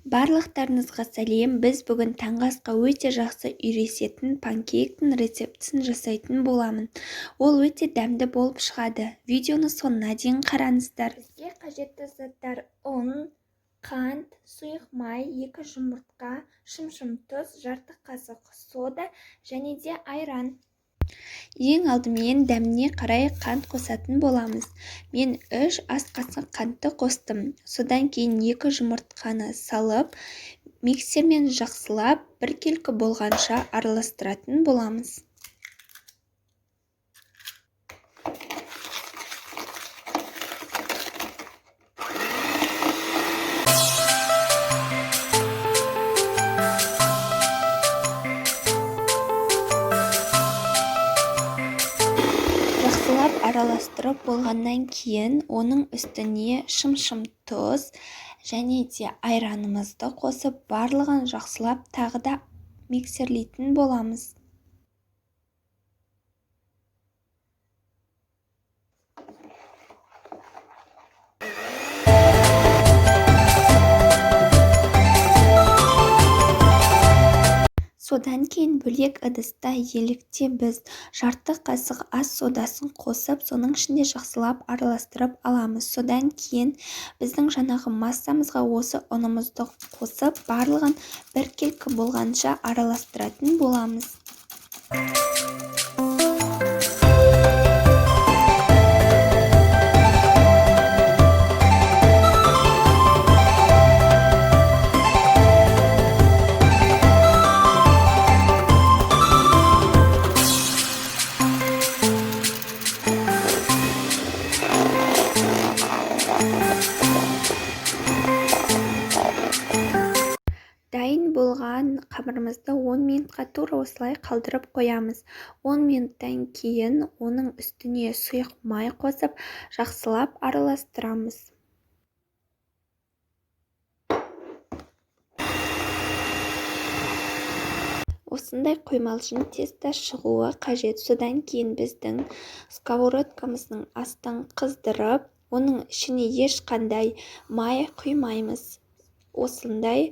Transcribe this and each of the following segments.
Барлықтарыңызға сәлем. Біз бүгін таңғы асқа өте жақсы үйресетін панкейктің рецептісін жасайтын боламын. Ол өте дәмді болып шығады. Видеоны соңына дейін қараңыздар. Бізге қажетті заттар: ұн, қант, сұйық май, 2 жұмыртқа, шым тұз, жарты қасық сода және де айран. Ең алдымен дәміне қарай қант қосатын боламыз. Мен 3 ас қасық қантты қостым. Содан кейін 2 жұмыртқаны салып, миксермен жақсылап біркелкі болғанша араластыратын боламыз. Жақсылап араластырып болғаннан кейін оның үстіне шым тұз және де айранымызды қосып барлығын жақсылап тағы да миксерлейтін боламыз. Содан кейін бөлек ыдыста елікте біз жарты қасық ас содасын қосып, соның ішінде жақсылап араластырып аламыз. Содан кейін біздің жаңағы массамызға осы ұнымызды қосып, барлығын біркелкі болғанша араластыратын боламыз. Дайын болған қамырымызды 10 минутқа тура осылай қалдырып қоямыз. 10 минуттан кейін оның үстіне сұйық май қосып, жақсылап араластырамыз. Осындай қоймалжың тесті шығуы қажет. Содан кейін біздің сковородкамыздың астын қыздырып, оның ішіне ешқандай май құймаймыз. Осындай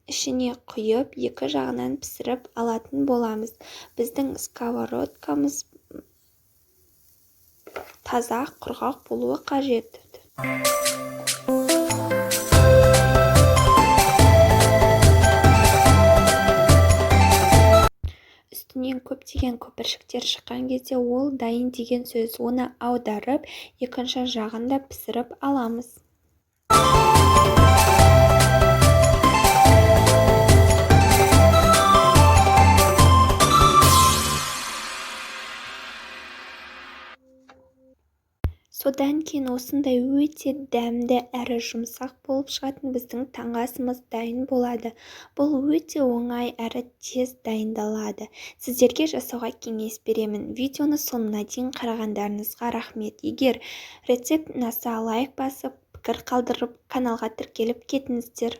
ішіне құйып, екі жағынан пісіріп алатын боламыз. Біздің сковородкамыз таза, құрғақ болуы қажет. Үстінен көптеген көпіршіктер шыққан кезде ол дайын деген сөз. Оны аударып, екінші жағында пісіріп аламыз. Содан кейін осындай өте дәмді әрі жұмсақ болып шығатын біздің таңғы асымыз дайын болады. Бұл өте оңай әрі тез дайындалады. Сіздерге жасауға кеңес беремін. Видеоны соңына дейін қарағандарыңызға рахмет. Егер рецепт ұнаса, лайк басып, пікір қалдырып, каналға тіркеліп кетіңіздер.